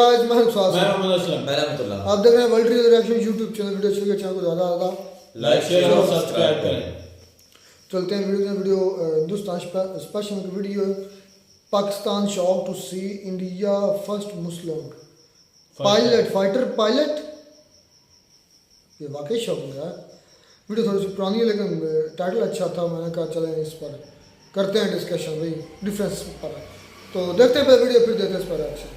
Guys, मैं स्वाद मैं मोहम्मद असलम, मैं रहमतुल्लाह। आप देख रहे हैं world reaction YouTube channel. Video अच्छी लगे चैनल को ज़्यादा लाइक शेयर और सब्सक्राइब करें। चलते हैं वीडियो हिंदुस्तान स्पेशल की video. Pakistan shock to see India first Muslim pilot fighter pilot. ये वाकई शॉकिंग है। वीडियो थोड़ी सी पुरानी है लेकिन टाइटल अच्छा था। मैंने कहा चलें इस पर करते हैं डिस्कशन भाई डिफरेंस पर। तो देखते हैं वीडियो, फिर देते हैं इस पर एक्शन।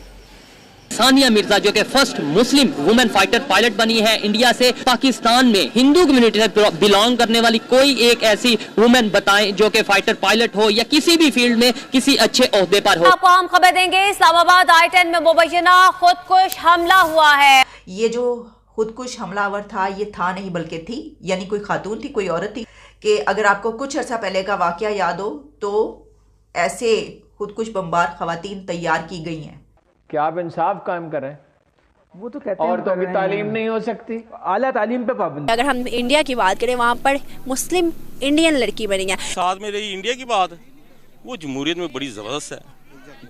सानिया मिर्जा जो कि first Muslim women fighter pilot बनी है इंडिया से। पाकिस्तान में हिंदू कम्युनिटी से बिलोंग करने वाली कोई एक ऐसी वुमेन बताएं जो कि फाइटर पायलट हो या किसी भी फील्ड में किसी अच्छे ओहदे पर हो। आपको हम खबर देंगे, इस्लामाबाद I-10 में मुबैना खुदकुश हमला हुआ है। ये जो खुदकुश हमलावर था ये था नहीं बल्कि थी, यानी कोई खातून थी, कोई औरत थी। कि अगर आपको कुछ अर्सा पहले का वाकया याद हो तो ऐसे खुदकुश बमबार खवातीन तैयार की गई हैं। क्या आप इंसाफ कायम करें? वो तो कहते हैं औरतों की तालीम नहीं हो सकती, आला तालीम पे पाबंदी। अगर हम इंडिया की बात करें वहाँ पर मुस्लिम इंडियन लड़की बनी है। साथ में रही इंडिया की बात, वो जमहूरियत में बड़ी ज़बरदस्त है,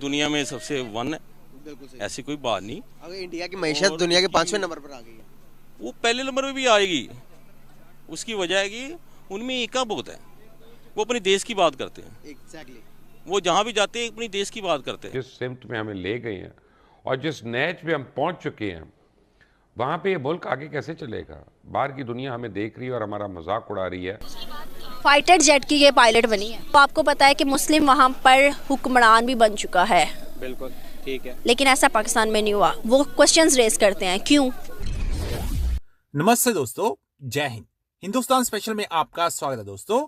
दुनिया में सबसे वन है, ऐसी कोई बात नहीं। अगर इंडिया की मैशत दुनिया के 5वें नंबर पर आ गई है, वो पहले नंबर पे भी आएगी। उसकी वजह है कि उनमें एका बहुत है, वो अपने देश की बात करते हैं। एग्जैक्टली वो जहाँ भी जाते हैं अपनी देश की बात करते हैं। जिस सिमत में हमें ले गए हैं और जिस नैच पे हम पहुंच चुके हैं, वहाँ पे ये मुल्क आगे कैसे चलेगा? बाहर की दुनिया हमें देख रही है और हमारा मजाक उड़ा रही है। फाइटर जेट की ये पायलट बनी है। तो आपको पता है कि मुस्लिम वहाँ पर हुक्मरान भी बन चुका है। बिल्कुल ठीक है, लेकिन ऐसा पाकिस्तान में नहीं हुआ। वो क्वेश्चंस रेज करते हैं, क्यों? नमस्ते दोस्तों, जय हिंद। हिंदुस्तान स्पेशल में आपका स्वागत है दोस्तों।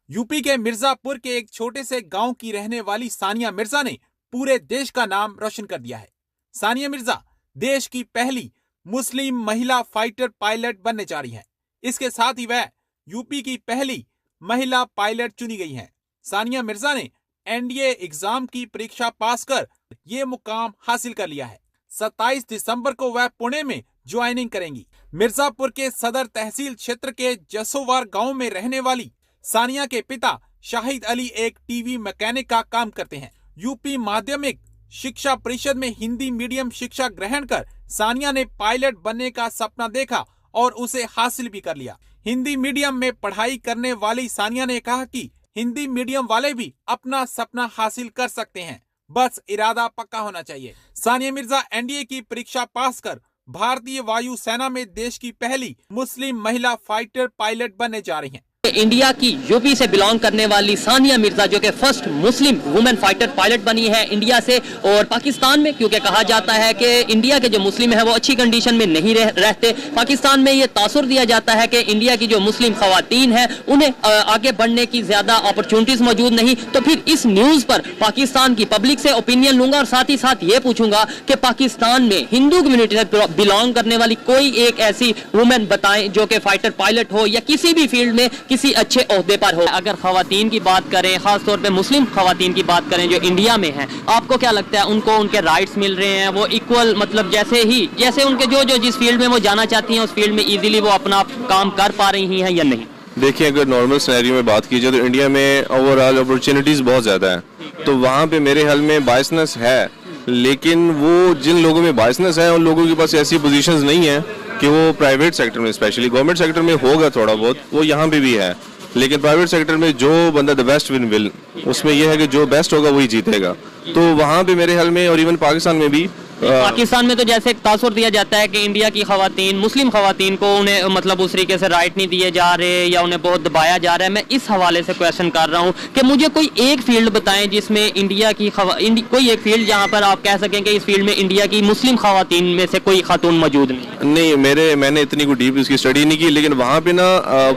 यूपी के मिर्जापुर के एक छोटे से गांव की रहने वाली सानिया मिर्जा ने पूरे देश का नाम रोशन कर दिया है। सानिया मिर्जा देश की पहली मुस्लिम महिला फाइटर पायलट बनने जा रही हैं। इसके साथ ही वह यूपी की पहली महिला पायलट चुनी गई हैं। सानिया मिर्जा ने एनडीए एग्जाम की परीक्षा पास कर ये मुकाम हासिल कर लिया है। 27 दिसंबर को वह पुणे में ज्वाइनिंग करेंगी। मिर्जापुर के सदर तहसील क्षेत्र के जसोवार गांव में रहने वाली सानिया के पिता शाहिद अली एक टीवी मैकेनिक का काम करते हैं। यूपी माध्यमिक शिक्षा परिषद में हिंदी मीडियम शिक्षा ग्रहण कर सानिया ने पायलट बनने का सपना देखा और उसे हासिल भी कर लिया। हिंदी मीडियम में पढ़ाई करने वाली सानिया ने कहा कि हिंदी मीडियम वाले भी अपना सपना हासिल कर सकते हैं, बस इरादा पक्का होना चाहिए। सानिया मिर्जा एनडीए की परीक्षा पास कर भारतीय वायु सेना में देश की पहली मुस्लिम महिला फाइटर पायलट बनने जा रही हैं। इंडिया की यूपी से बिलोंग करने वाली सानिया मिर्जा जो कि first Muslim women fighter pilot बनी है इंडिया से। और पाकिस्तान में क्योंकि कहा जाता है कि इंडिया के जो मुस्लिम है वो अच्छी कंडीशन में नहीं रहते, पाकिस्तान में ये तासुर दिया जाता है कि इंडिया की जो मुस्लिम खवातीन है उन्हें आगे बढ़ने की ज्यादा अपॉर्चुनिटीज मौजूद नहीं। तो फिर इस न्यूज पर पाकिस्तान की पब्लिक से ओपिनियन लूंगा और साथ ही साथ ये पूछूंगा कि पाकिस्तान में हिंदू कम्युनिटी से बिलोंग करने वाली कोई एक ऐसी वुमेन बताएं जो कि फाइटर पायलट हो या किसी भी फील्ड में किसी अच्छे ओहदे पर हो। अगर खवातीन की बात करें, खास तौर पे मुस्लिम खवातीन की बात करें जो इंडिया में हैं, आपको क्या लगता है उनको उनके राइट्स मिल रहे हैं? वो इक्वल मतलब जैसे उनके जो जिस फील्ड में वो जाना चाहती हैं उस फील्ड में इजीली वो अपना काम कर पा रही हैं या नहीं? देखिए, अगर नॉर्मल सिनेरियो में बात की जाए तो इंडिया में ओवरऑल अपॉर्चुनिटीज बहुत ज़्यादा है, तो वहाँ पे मेरे ख्याल में बायसनेस है। लेकिन वो जिन लोगों में बायसनेस है उन लोगों के पास ऐसी पोजीशंस नहीं है कि वो प्राइवेट सेक्टर में, स्पेशली गवर्नमेंट सेक्टर में होगा थोड़ा बहुत, वो यहाँ पे भी है। लेकिन प्राइवेट सेक्टर में जो बंदा द बेस्ट विल, उसमें यह है कि जो बेस्ट होगा वही जीतेगा। तो वहाँ पे मेरे ख्याल में, और इवन पाकिस्तान में भी, पाकिस्तान में तो जैसे एक तासुर दिया जाता है कि इंडिया की खवातीन, मुस्लिम खवातीन को उन्हें मतलब उस तरीके से राइट नहीं दिए जा रहे या उन्हें बहुत दबाया जा रहा है। मैं इस हवाले से क्वेश्चन कर रहा हूँ कि मुझे कोई एक फील्ड बताएं जिसमें इंडिया की कोई एक फील्ड जहाँ पर आप कह सकें कि इस फील्ड में इंडिया की मुस्लिम खवातीन में से कोई खातून मौजूद नहीं। मैंने इतनी कोई डीप इसकी स्टडी नहीं की, लेकिन वहाँ पे ना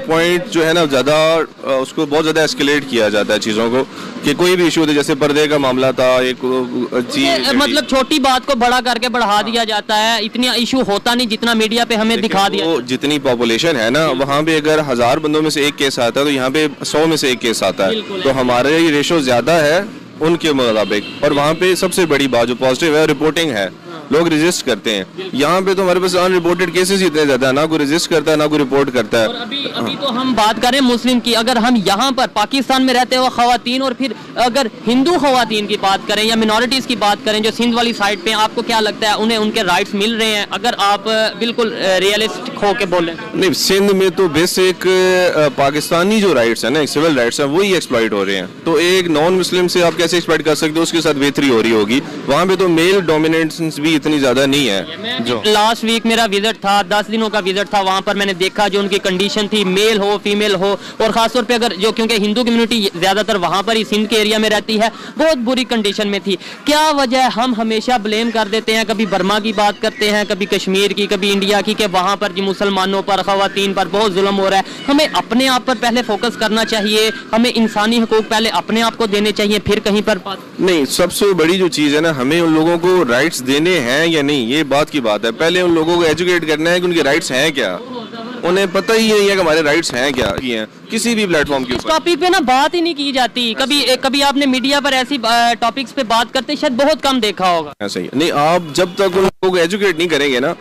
पॉइंट जो है ना ज़्यादा उसको बहुत ज़्यादा एस्केलेट किया जाता है चीज़ों को, कि कोई भी इशू होता है, जैसे पर्दे का मामला था, एक मतलब छोटी बात को बड़ा करके बढ़ा दिया जाता है। इतना इशू होता नहीं जितना मीडिया पे हमें दिखा दिया। जितनी पॉपुलेशन है ना, वहाँ पे अगर 1000 बंदों में से एक केस आता है तो यहाँ पे 100 में से एक केस आता है, तो हमारे रेशो ज्यादा है उनके मुताबिक। और वहाँ पे सबसे बड़ी बात जो पॉजिटिव है रिपोर्टिंग है। लोग रजिस्ट करते हैं। यहाँ पे तो हमारे पास अनरिपोर्टेड केसेस ही इतने ज्यादा है, ना कोई रजिस्ट करता है ना कोई रिपोर्ट करता है। और अभी तो हम बात करें मुस्लिम की, अगर हम यहाँ पर पाकिस्तान में रहते हुए खवातीन और फिर अगर हिंदू खवातीन की बात करें या मिनॉरिटीज की बात करें जो सिंध वाली साइड पे, आपको क्या लगता है उन्हें उनके राइट्स मिल रहे हैं? अगर आप बिल्कुल रियलिस्टिक होके बोलें। नहीं, सिंध में तो बेसिक पाकिस्तानी जो राइट्स है ना, सिविल राइट्स है, वही एक्सप्लॉइट हो रहे हैं। तो एक नॉन मुस्लिम से आप कैसे एक्सप्लॉइट कर सकते हो? उसके साथ बेहतरी हो रही होगी। वहाँ पे तो मेल डोमिनेंस भी इतनी ज्यादा नहीं है। जो लास्ट वीक मेरा विजिट था, 10 दिनों का विजिट था, वहाँ पर मैंने देखा जो उनकी कंडीशन थी, मेल हो फीमेल हो, और खासतौर पे अगर जो क्योंकि हिंदू कम्युनिटी ज्यादातर वहाँ पर ही सिंध के एरिया में रहती है, बहुत बुरी कंडीशन में थी। क्या वजह हम हमेशा ब्लेम कर देते हैं, कभी बर्मा की बात करते हैं, कभी कश्मीर की, कभी इंडिया की, कि वहाँ पर जो मुसलमानों पर खवातीन पर बहुत जुल्म हो रहा है। हमें अपने आप पर पहले फोकस करना चाहिए, हमें इंसानी हकूक पहले अपने आप को देने चाहिए, फिर कहीं पर नहीं। सबसे बड़ी जो चीज है ना, हमें उन लोगों को राइट्स देने हैं या नहीं, ये बात की बात है। पहले उन लोगों को एजुकेट करना है कि उनके राइट्स हैं क्या। उन्हें पता ही नहीं है कि हमारे राइट्स हैं क्या हैं किसी भी प्लेटफॉर्म के ऊपर। टॉपिक पे ना बात ही नहीं की जाती। कभी आपने मीडिया पर ऐसी टॉपिक्स पे बात करते शायद बहुत कम देखा होगा। ऐसा ही नहीं, आप जब तक उन लोगों को एजुकेट नहीं करेंगे ना,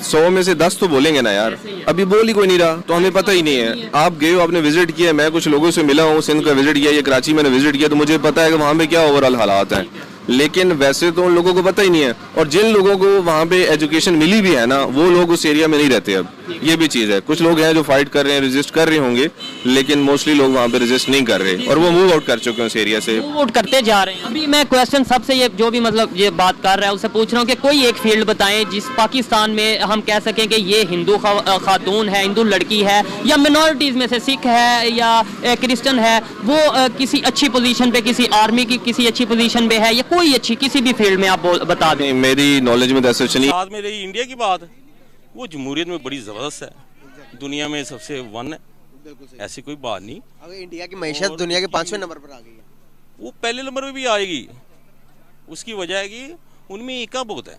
100 में से 10 तो बोलेंगे ना यार। अभी बोल ही कोई नहीं रहा, तो हमें पता ही नहीं है। आप गए हो, आपने विजिट किया, मैं कुछ लोगों से मिला हूँ, सिंध का विजिट किया या कराची मैंने विजिट किया, तो मुझे पता है कि वहाँ पे क्या ओवरऑल हालात हैं। लेकिन वैसे तो उन लोगों को पता ही नहीं है। और जिन लोगों को वहाँ पे एजुकेशन मिली भी है ना, वो लोग उस एरिया में नहीं रहते। अब ये भी चीज़ है, कुछ लोग हैं जो फाइट कर रहे हैं, रेजिस्ट कर रहे होंगे, लेकिन मोस्टली लोग वहाँ पे रेजिस्ट नहीं कर रहे और वो मूव आउट कर चुके हैं उस एरिया से, मूव आउट करते जा रहे हैं। अभी मैं क्वेश्चन सबसे ये जो भी मतलब ये बात कर रहा है उससे पूछ रहा हूँ कि कोई एक फील्ड बताएं जिस पाकिस्तान में हम कह सकें कि ये हिंदू खातून है, हिंदू लड़की है, या मिनॉरिटीज में से सिख है या क्रिश्चियन है, वो किसी अच्छी पोजीशन पे, किसी आर्मी की किसी अच्छी पोजीशन पे है, या कोई अच्छी किसी भी फील्ड में आप बता दें। मेरी नॉलेज में ऐसा नहीं। साथ में रही इंडिया की बात, वो जमहूरियत में बड़ी ज़बरदस्त है, दुनिया में सबसे वन है, ऐसी कोई बात नहीं। अगर इंडिया की मैशत दुनिया के 5वें नंबर पर आ गई है, वो पहले नंबर पे भी आएगी। उसकी वजह है कि उनमें एका बहुत है,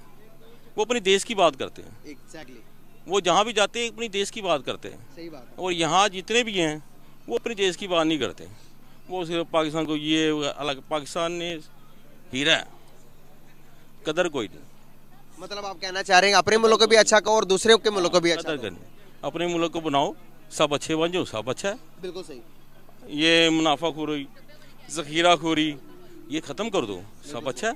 वो अपने देश की बात करते हैं। एग्जैक्टली। वो जहाँ भी जाते हैं अपनी देश की बात करते हैं। सही बात। और यहाँ जितने भी हैं वो अपने देश की बात नहीं करते, वो सिर्फ पाकिस्तान को ये अलग, पाकिस्तान ने हीरा है, कदर कोई नहीं। मतलब आप कहना चाह रहे हैं अपने मुल्क को भी अच्छा करो और दूसरे के मुल्क को भी अच्छा करो। अपने मुल्क को बनाओ, सब अच्छे बन जाओ, सब अच्छा है। बिल्कुल सही। ये मुनाफाखोरी, ज़ख़ीराखोरी, ये ख़त्म कर दो, सब अच्छा है।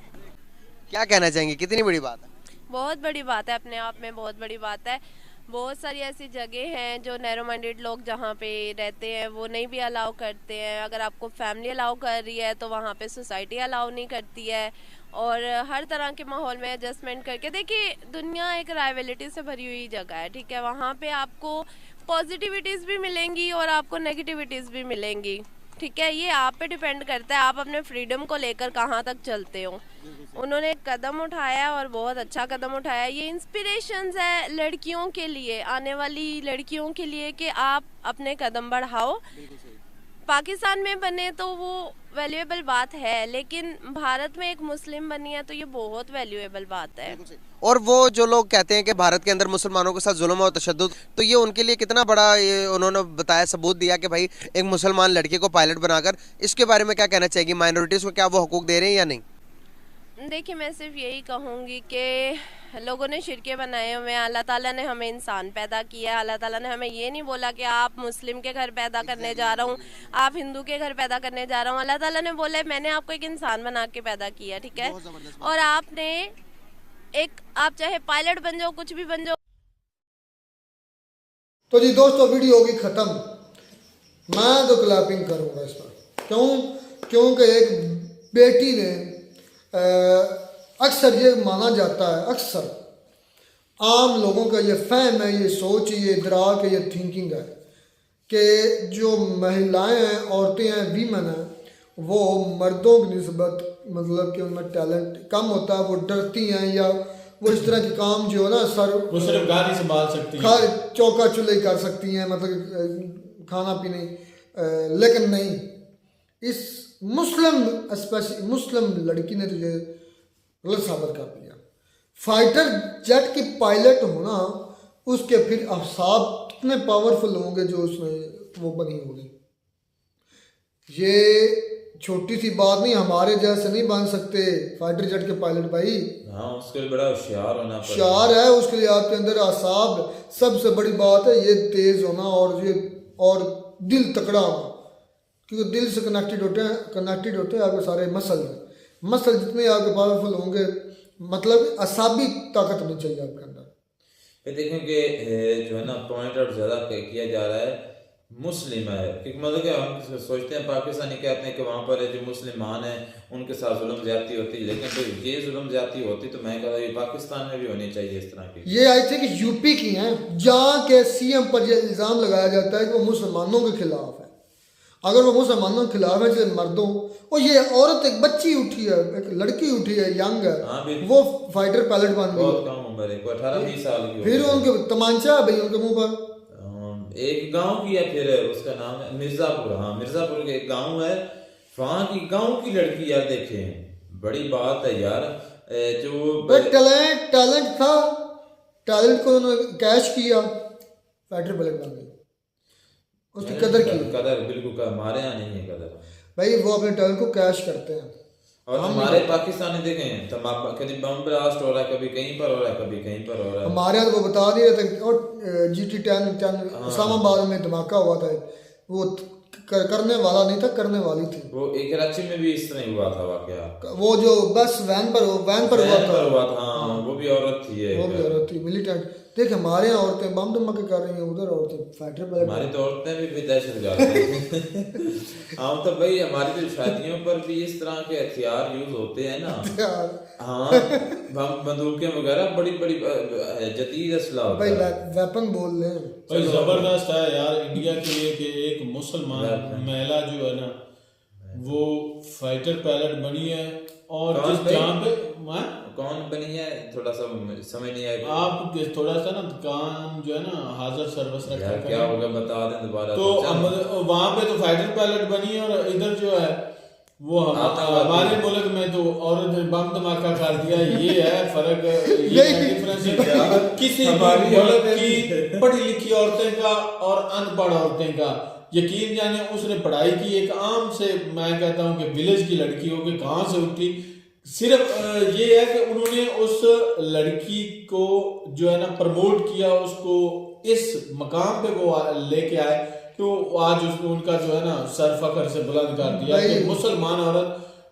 क्या कहना चाहेंगे, कितनी बड़ी बात है? बहुत बड़ी बात है, अपने आप में बहुत बड़ी बात है। बहुत सारी ऐसी जगह हैं जो नैरो माइंडेड लोग जहाँ पे रहते हैं वो नहीं भी अलाउ करते हैं। अगर आपको फैमिली अलाउ कर रही है तो वहाँ पे सोसाइटी अलाउ नहीं करती है। और हर तरह के माहौल में एडजस्टमेंट करके, देखिए दुनिया एक राइवलिटी से भरी हुई जगह है, ठीक है। वहाँ पे आपको पॉजिटिविटीज़ भी मिलेंगी और आपको नेगेटिविटीज़ भी मिलेंगी, ठीक है। ये आप पे डिपेंड करता है आप अपने फ्रीडम को लेकर कहाँ तक चलते हो। उन्होंने एक कदम उठाया और बहुत अच्छा कदम उठाया। ये इंस्पिरेशंस है लड़कियों के लिए, आने वाली लड़कियों के लिए, कि आप अपने कदम बढ़ाओ। पाकिस्तान में बने तो वो वैल्यूएबल बात है, लेकिन भारत में एक मुस्लिम बनी है तो ये बहुत वैल्यूएबल बात है। और वो जो लोग कहते हैं कि भारत के अंदर मुसलमानों के साथ जुल्म और तशद्दुद, तो ये उनके लिए कितना बड़ा ये उन्होंने बताया, सबूत दिया कि भाई एक मुसलमान लड़के को पायलट बनाकर, इसके बारे में क्या कहना चाहिए? माइनॉरिटीज़ को क्या वो हकूक दे रहे हैं या नहीं? देखिए मैं सिर्फ यही कहूँगी कि लोगों ने शिरके बनाए हुए हैं। अल्लाह ताला ने हमें इंसान पैदा किया है। अल्लाह ताला ने हमें ये नहीं बोला कि आप मुस्लिम के घर पैदा करने जा रहा हूँ, आप हिंदू के घर पैदा करने जा रहा हूँ। अल्लाह ताला ने बोला है मैंने आपको एक इंसान बना के पैदा किया, ठीक है। और आपने आप चाहे पायलट बन जाओ, कुछ भी बन जाओ। तो जी दोस्तों, वीडियो होगी ख़त्म। मैं तो क्लैपिंग करूँगा इस पर। क्योंकि एक बेटी ने अक्सर ये माना जाता है, अक्सर आम लोगों का ये फहम है, ये सोच, ये इदराक है, ये थिंकिंग है कि जो महिलाएं हैं, औरतें हैं, वीमेन हैं, वो मर्दों की निस्बत मतलब कि उनमें टैलेंट कम होता है, वो डरती हैं, या वो इस तरह के काम जो है ना, वो सिर्फ गाड़ी संभाल सकती हैं, चौका चूल्हे कर सकती हैं, मतलब खाना पीने। लेकिन नहीं, इस मुस्लिम स्पेशली मुस्लिम लड़की ने तो ये गलत साबित कर दिया। फाइटर जेट की पायलट होना, उसके फिर अहसाब कितने पावरफुल होंगे जो उसमें वो बनी होगी। ये छोटी सी बात नहीं, हमारे जैसे नहीं बन सकते फाइटर जेट के पायलट भाई। हाँ, उसके लिए बड़ा होशियार होना पड़ेगा। होशियार है, उसके लिए आपके अंदर आसाब, सबसे बड़ी बात है ये तेज होना और दिल तकड़ा होना, क्योंकि दिल से कनेक्टेड होते हैं आपके सारे मसल जितने आपके पावरफुल होंगे, मतलब असाबी ताकत होनी चाहिए आपके अंदर। ये देखें कि जो है ना पॉइंट आउट ज़्यादा किया जा रहा है मुस्लिम है, क्योंकि मतलब कि हम सोचते हैं पाकिस्तानी कहते हैं कि वहाँ पर जो मुसलमान हैं उनके साथ जुल्म ज्यादती होती है, लेकिन तो ये जुल्म ज्यादती होती तो मैं कहता हूँ ये पाकिस्तान में भी होनी चाहिए इस तरह की। ये आई थिंक यूपी की हैं, जहाँ के सीएम पर ये इल्ज़ाम लगाया जाता है कि वो मुसलमानों के खिलाफ है। अगर वो मुसलमानों के खिलाफ है जैसे मर्दों, और ये औरत एक बच्ची उठी है, एक लड़की उठी है, यंग है, वो फाइटर पायलट बन गई, बहुत कम उम्र है, 18-20 साल की। फिर उनके तमांचा है भाई उनके मुंह पर। एक गांव की है, फिर उसका नाम है मिर्जापुर। हाँ, मिर्जापुर के एक गांव है, वहाँ की गांव की लड़की यार देखें, बड़ी बात है यार। जो टैलेंट था, टैलेंट को उन्होंने कैश किया, फाइटर पायलट बन गई, उसकी कदर की। कदर बिल्कुल हमारे यहाँ नहीं है कदर भाई, वो अपने टैलेंट को कैश करते हैं। और हमारे पाकिस्तानी देखें कभी बम ब्लास्ट हो रहा है, कभी कहीं पर हो रहा है, कभी कहीं पर हो रहा है। हमारे यहाँ तो वो बता नहीं रहे थे, और GT10 इस्लामाबाद में धमाका हुआ था, वो करने वाला नहीं था, करने वाली थी। वो एक कराची में भी इस तरह हुआ था वाकया, वो जो बस वैन पर हुआ था। हाँ, वो भी औरत थी, वो भी औरत थी, मिलिटेंट। देख हमारे यहाँ औरतें बम धमाके कर रही हैं, उधर औरतें फाइटर पायलट। हमारी तो औरतें भी दहशतगर्द हैं। हाँ तो भाई हमारी तो शादियों पर भी इस तरह के हथियार यूज होते हैं ना। हाँ, बंदूकें वगैरह बड़ी बड़ी जदीद असला होता है। वेपन बोल रहे हैं भाई, जबरदस्त है यार इंडिया के लिए कि एक मुसलमान महिला जो है ना वो फाइटर पायलट बनी है। और जिस जहाँ पे कौन बनी है थोड़ा सा समझ नहीं आएगा। आप थोड़ा सा ना काम जो है ना हाजिर सर्विस रखा है, क्या होगा बता दें दोबारा। तो वहाँ पे तो फाइटर पायलट बनी है, और इधर जो है वो हमारे मुल्क में तो औरत बम धमाका कर दिया। ये है फर्क, ये डिफरेंस किसी मुल्क की पढ़ी लिखी औरतें का और अनपढ़ औरतें का। यकीन जाने उसने पढ़ाई की, एक आम से मैं कहता हूँ कि विलेज की लड़की हो के कहाँ से उठी। सिर्फ ये है कि उन्होंने उस लड़की को जो है ना प्रमोट किया, उसको इस मकाम पे वो लेके आए तो आज उसको उनका जो है ना सर फखर से बुलंद कर दिया कि मुसलमान औरत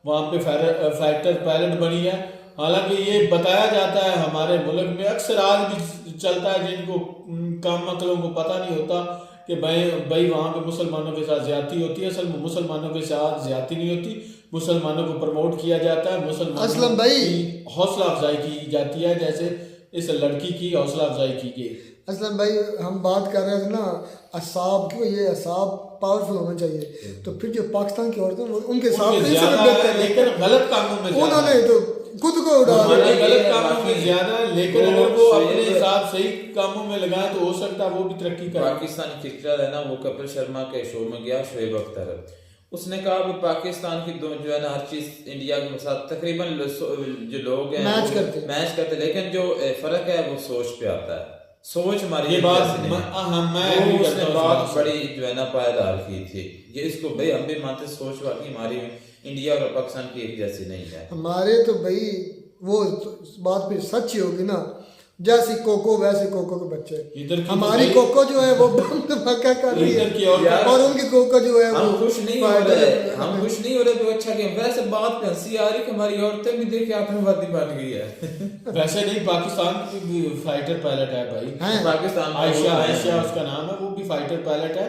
वहाँ पे फाइटर पायलट बनी है। हालांकि ये बताया जाता है हमारे मुल्क में अक्सर आज भी चलता है, जिनको कम अकलों को पता नहीं होता कि भाई वहाँ पे मुसलमानों के साथ ज्यादती होती है। असल में मुसलमानों के साथ ज्यादती नहीं होती, मुसलमानों को प्रमोट किया जाता है, मुसलमानों की हौसला अफजाई की जाती है, जैसे इस लड़की की हौसला अफजाई की गई। असलम भाई, हम बात कर रहे थे ना असाब की, ये असाब पावरफुल होना चाहिए, तो फिर जो पाकिस्तान की औरतें उनके साथ लेकिन गलत कामों में उन्होंने तो खुद को उड़ा दिया। गलत कामों में ज्यादा, लेकिन अगर वो अपने हिसाब सही कामों में लगाए तो हो सकता है वो भी तरक्की करे। पाकिस्तानी क्रिकेटर है ना, वो कपिल शर्मा के शो में गया, शोएब अख्तर, उसने कहा कि पाकिस्तान की जो है ना हर चीज इंडिया के साथ तकरीबन जो लोग हैं मैच करते, लेकिन जो फर्क है वो सोच पे आता है। सोच हमारी ये बात उसने बात बड़ी जो है ना पायदार की थी। ये इसको भाई हम भी मानते, सोच वाकई हमारी इंडिया और पाकिस्तान की एक जैसी नहीं है। हमारे तो भाई वो बात भी सच ही होगी ना, जैसी कोको वैसे कोको के बच्चे। हमारी कोको जो है वो बम धमाका कर रही है और उनकी कोको जो है हम खुश नहीं हो रहे तो अच्छा कि वैसे बात पे हंसी आ रही कि हमारी औरतें भी देखे आतंकवादी बन गई है। वैसे नहीं, पाकिस्तान की फाइटर पायलट है भाई, पाकिस्तान आयशा उसका नाम है, वो भी फाइटर पायलट है।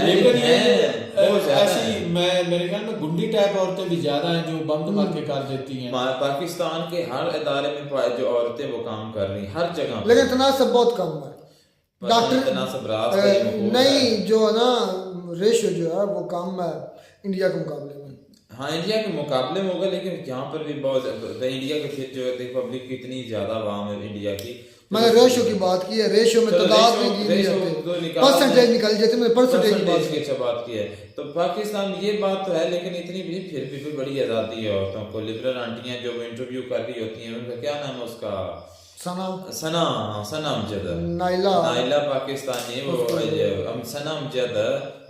लेकिन ऐसी मेरे ख्याल में गुंडी टाइप औरतें भी ज्यादा हैं जो बम धमाके कर देती हैं। पाकिस्तान के हर इदारे में जो औरतें वो काम कर रही हर जगह, लेकिन तनासब बहुत कम है। डॉक्टर नहीं जो है ना रेशो जो है वो कम है इंडिया के मुकाबले में। हाँ, इंडिया के मुकाबले में होगा, लेकिन यहाँ पर भी बहुत इंडिया के फिर जो है पब्लिक की इतनी ज्यादा आवाम है इंडिया की। मैंने रेशो की बात की है, रेशो में तादाद नहीं दी जाती, परसेंटेज निकल जाती है, परसेंटेज की अच्छा बात की है। तो पाकिस्तान ये बात तो है, लेकिन इतनी भी फिर भी बड़ी आजादी है औरतों को। लिबरल आंटियां जो इंटरव्यू कर रही होती हैं, उनका क्या नाम है उसका सना अमजद, नाइला पाकिस्तानी, वो सना अमजद,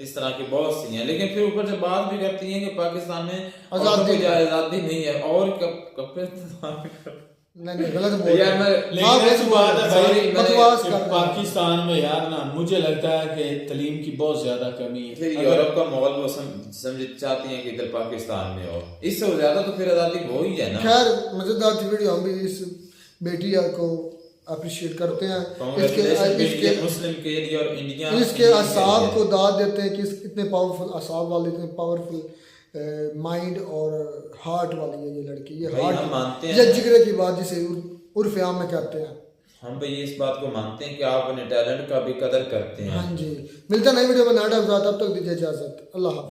इस तरह की बहुत सी हैं। लेकिन फिर ऊपर से बात भी करती हैं कि पाकिस्तान में आज़ादी नहीं है और नहीं गलत बोल रहे हैं। लेकिन बात है भाई पाकिस्तान में यार ना, मुझे लगता है कि तालीम की बहुत ज्यादा कमी है। फिर यूरोप का माहौल वो समझ चाहती हैं कि इधर पाकिस्तान में हो, इससे ज्यादा तो फिर आज़ादी हो ही है ना। खैर मजेदार थी वीडियो, हम भी इस बेटी को अप्रिशिएट करते हैं, इसके मुस्लिम के लिए और इंडिया इसके असाब को दाद देते हैं कि इतने पावरफुल असाब वाले, इतने पावरफुल माइंड और हार्ट वाली है ये लड़की। ये हार्ट मानते हैं, ये जिगरे की बात जिसे उर्फ आम में कहते हैं। हम भाई इस बात को मानते हैं कि आप अपने टैलेंट का भी कदर करते हैं। हाँ जी, मिलता है नई वीडियो में नया, तब तक दीजिए इजाजत, अल्लाह।